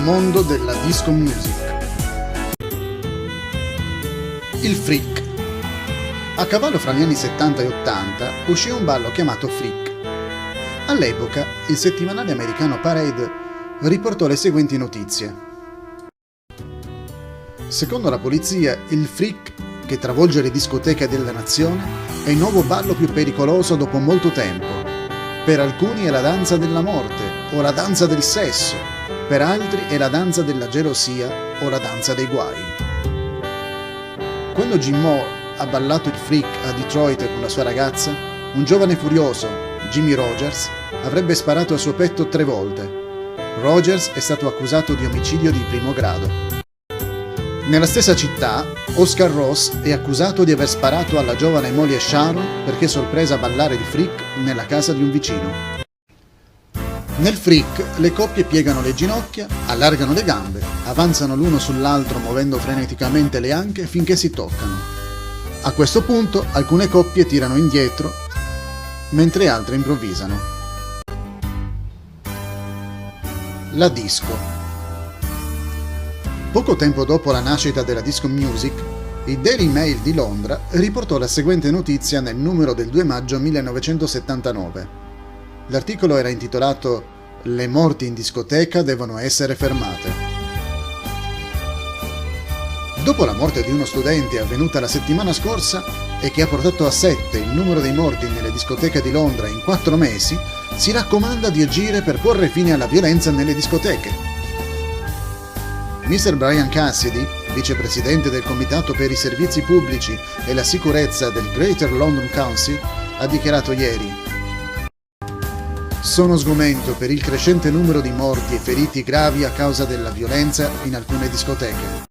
mondo della disco music. Il freak. A cavallo fra gli anni 70 e 80 uscì un ballo chiamato freak. All'epoca il settimanale americano Parade riportò le seguenti notizie. Secondo la polizia, il freak, che travolge le discoteche della nazione, è il nuovo ballo più pericoloso dopo molto tempo. Per alcuni è la danza della morte o la danza del sesso, per altri è la danza della gelosia o la danza dei guai. Quando Jim Moore ha ballato il freak a Detroit con la sua ragazza, un giovane furioso, Jimmy Rogers, avrebbe sparato al suo petto 3 volte. Rogers è stato accusato di omicidio di primo grado. Nella stessa città, Oscar Ross è accusato di aver sparato alla giovane moglie Sharon perché sorpresa a ballare il freak nella casa di un vicino. Nel freak le coppie piegano le ginocchia, allargano le gambe, avanzano l'uno sull'altro muovendo freneticamente le anche finché si toccano. A questo punto alcune coppie tirano indietro mentre altre improvvisano. La disco. Poco tempo dopo la nascita della disco music, il Daily Mail di Londra riportò la seguente notizia nel numero del 2 maggio 1979. L'articolo era intitolato "Le morti in discoteca devono essere fermate". Dopo la morte di uno studente avvenuta la settimana scorsa e che ha portato a 7 il numero dei morti nelle discoteche di Londra in 4 mesi, si raccomanda di agire per porre fine alla violenza nelle discoteche. Mr. Brian Cassidy, vicepresidente del Comitato per i Servizi Pubblici e la Sicurezza del Greater London Council, ha dichiarato ieri: "Sono sgomento per il crescente numero di morti e feriti gravi a causa della violenza in alcune discoteche.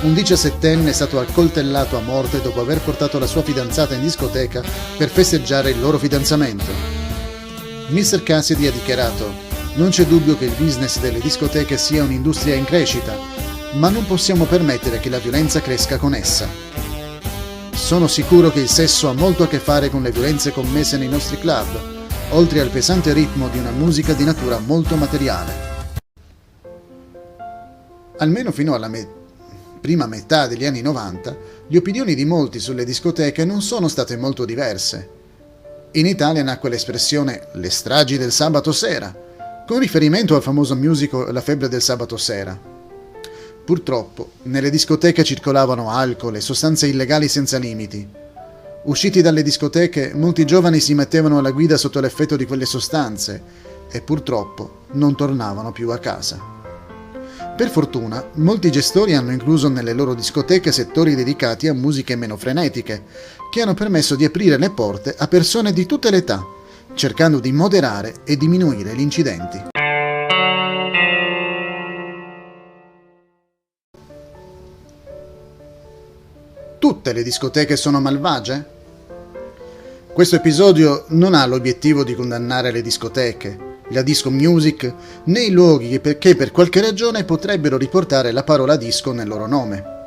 Un 17enne è stato accoltellato a morte dopo aver portato la sua fidanzata in discoteca per festeggiare il loro fidanzamento". Mr. Cassidy ha dichiarato: "Non c'è dubbio che il business delle discoteche sia un'industria in crescita, ma non possiamo permettere che la violenza cresca con essa. Sono sicuro che il sesso ha molto a che fare con le violenze commesse nei nostri club, oltre al pesante ritmo di una musica di natura molto materiale". Almeno fino alla prima metà degli anni 90, le opinioni di molti sulle discoteche non sono state molto diverse. In Italia nacque l'espressione "le stragi del sabato sera", con riferimento al famoso musical La febbre del sabato sera. Purtroppo, nelle discoteche circolavano alcol e sostanze illegali senza limiti. Usciti dalle discoteche, molti giovani si mettevano alla guida sotto l'effetto di quelle sostanze e purtroppo non tornavano più a casa. Per fortuna, molti gestori hanno incluso nelle loro discoteche settori dedicati a musiche meno frenetiche, che hanno permesso di aprire le porte a persone di tutte le età, cercando di moderare e diminuire gli incidenti. Tutte le discoteche sono malvagie? Questo episodio non ha l'obiettivo di condannare le discoteche, la disco music, né i luoghi che per qualche ragione potrebbero riportare la parola disco nel loro nome.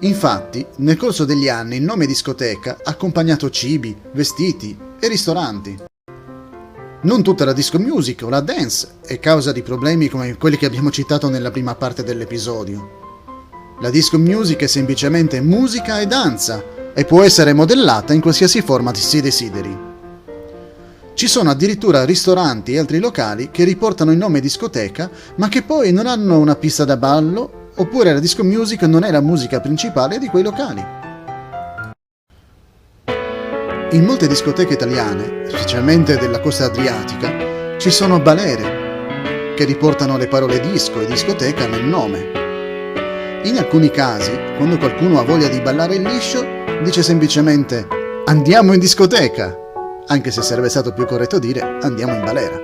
Infatti, nel corso degli anni il nome discoteca ha accompagnato cibi, vestiti e ristoranti. Non tutta la disco music o la dance è causa di problemi come quelli che abbiamo citato nella prima parte dell'episodio. La disco music è semplicemente musica e danza e può essere modellata in qualsiasi forma si desideri. Ci sono addirittura ristoranti e altri locali che riportano il nome discoteca ma che poi non hanno una pista da ballo, oppure la disco music non è la musica principale di quei locali. In molte discoteche italiane, specialmente della costa adriatica, ci sono balere che riportano le parole disco e discoteca nel nome. In alcuni casi, quando qualcuno ha voglia di ballare il liscio, dice semplicemente "andiamo in discoteca", anche se sarebbe stato più corretto dire "andiamo in balera".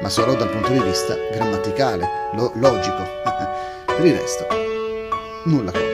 Ma solo dal punto di vista grammaticale, logico. Per il resto, nulla.